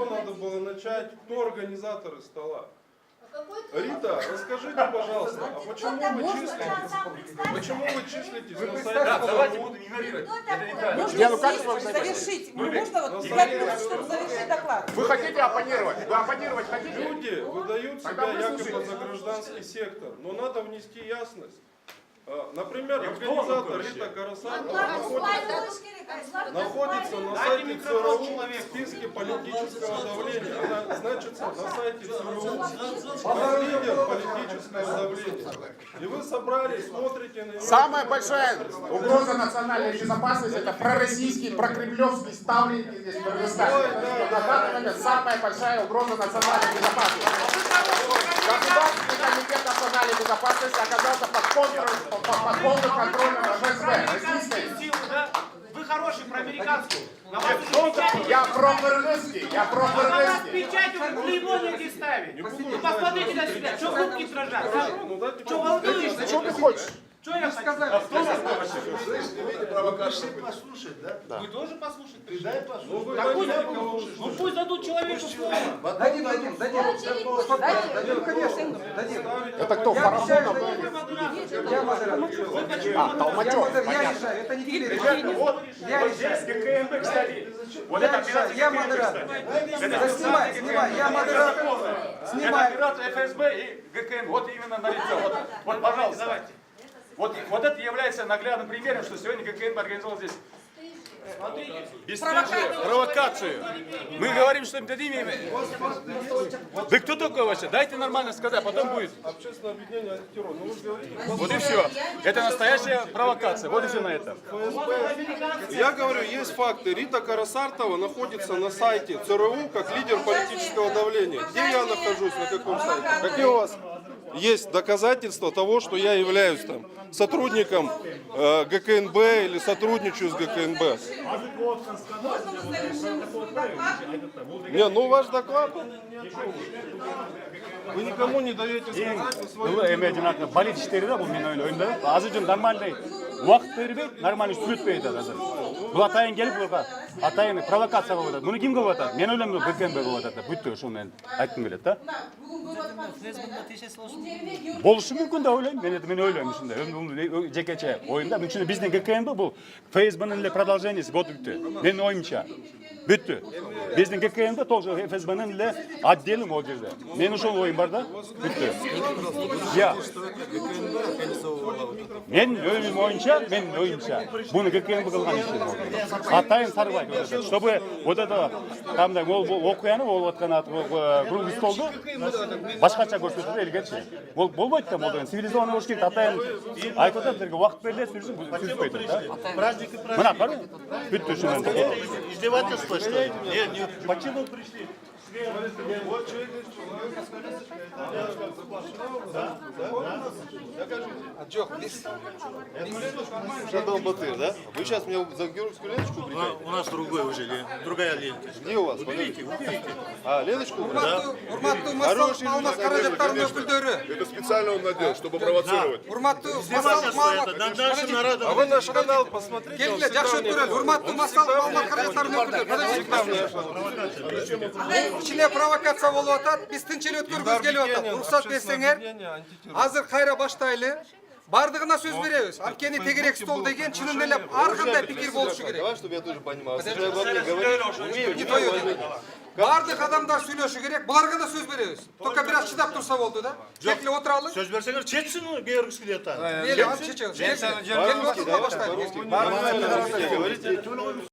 чего надо было начать? Кто организаторы стола? Рита, расскажите, пожалуйста, а почему вы числитесь на сайте? Давайте будем игнорировать. Это неправильно. Завершить. Можно вот 5 минут, чтобы завершить доклад? Вы хотите оппонировать? Вы оппонировать хотите? Люди выдают себя якобы за гражданский сектор, но надо внести ясность. Например, организатор Рита Карасатова находится на сайте ЦРУ в списке политического давления. Она значится на сайте ЦРУ как лидер политического давления. И вы собрались, смотрите на нее. Самая большая угроза национальной безопасности — это пророссийские, прокремлевские ставленники здесь в Кыргызстане. На данный момент самая большая угроза национальной безопасности. Государственный комитет национальной безопасности оказался под полным контролем ФСБ. Российской. Вы хороший проамериканский. Я про-кыргызский, я На вас про-кыргызский. печать вы клеймо негде ставить. Вы посмотрите на себя, что губки дрожат. Что волнуешься? Что ты хочешь? Что я сказал? Послушать, да? Вы тоже послушайте. Ты дай послушать. Так пусть дадут человеку слово. Дадим, конечно, дадим. Это кто, Фарафонов? Я модератор. Толмачев. Я решаю, это не Кирилл. Я решаю. ГКНБ, кстати. Вот это операция Я модератор. Да снимай, я модератор. Это Снимай. операция ФСБ и ГКНБ. Вот именно на лицо. Вот, пожалуйста. Давайте. Вот это является наглядным примером, что сегодня ГКНБ организовал здесь бесстыжую провокацию. Мы говорим, что им дадим имя. Вы кто такой вообще? Дайте нормально сказать, а потом будет. Общественное объединение антитеррор. Ну, вы же говорите, Вот и все. Это настоящая провокация. Вот и все на этом. я говорю, есть факты. Рита Карасартова находится на сайте ЦРУ как лидер политического давления. Где я нахожусь, на каком сайте? Какие у вас есть доказательства того, что я являюсь там сотрудником ГКНБ или сотрудничаю с ГКНБ? Не, ну ваш доклад, вы никому не даете сказать на свою. Болит işleri bu menü oyunda. Azıcık нормальный уақыт бербейді, нормальный сүртпейді қазір. Бұл атайын келіп бұларға, атайын провокация қылып жатады. Бұны кім қылып жатады? Мен ойлаймын, ГКНБ қылып жатады. Бүйтті, шо мен айтқым келеді да. Болушы мүмкін да ойлаймын. Мен ойлаймын ішінде. Жекече ойында. Мен үшін біздің ГКНБ бұл ФСБ-нің продолжениесі. Вот бүйтті. Мен ойымша. Бүйтті. Біздің ГКНБ тоже ФСБ-нің отделі ол жерде. Мен үшін ойым бар да. Бүйтті. Я. Мен ойымша, бұны ГКНБ қылған үшін. Атайын Сарыбай. Чтобы вот это, там да, оқияны, ол отқан круглый столды, башқаша көрсетіп елгенше. Ол болмайды там, ол деген цивилизованный болуш керек. Атайын айтып отырып, уақыт беріледі, сүріспейді. Мына, бар ма? Бүйтті үшін. Издевательство, что ли? Нет, Почему пришли? Вот человек Шадон Батыр, да? Вы сейчас мне за георгиевскую ленточку прикатите? У нас другой уже, другая лента. Где у вас? Уберите. А, ленточку? Урматтуу массалык маалымат каражаттарынын өкүлдөрү. Это специально он надел, чтобы провоцировать. Урматтуу массалык Издевательство маалымат это над нашим народом. А вы наш канал посмотрите. келгиле жакшы өткөрөлү. Урматтуу массалык маалымат каражаттарынын өкүлдөрү. Кичине провокация болуп атат. Биз тынч эле өткөргүбүз келип атат. Уруксат берсеңер, азыр кайра баштайлы. Бардыгына сөз беребиз. Анткени тегерек стол деген чынында эле ар кандай пикир болушу керек. Давай, чтобы я тоже понимал. Вы же обо мне говорите. Бардык адамдар сүйлөшү керек. Буларга да сөз беребиз. Только бир аз чыдап турса болду да. Кекиле отыралы. Сөз берсеңер, чечсин георгиевский лента. Мели, аны чечебиз. Келин баштайлы. По-русски говорите.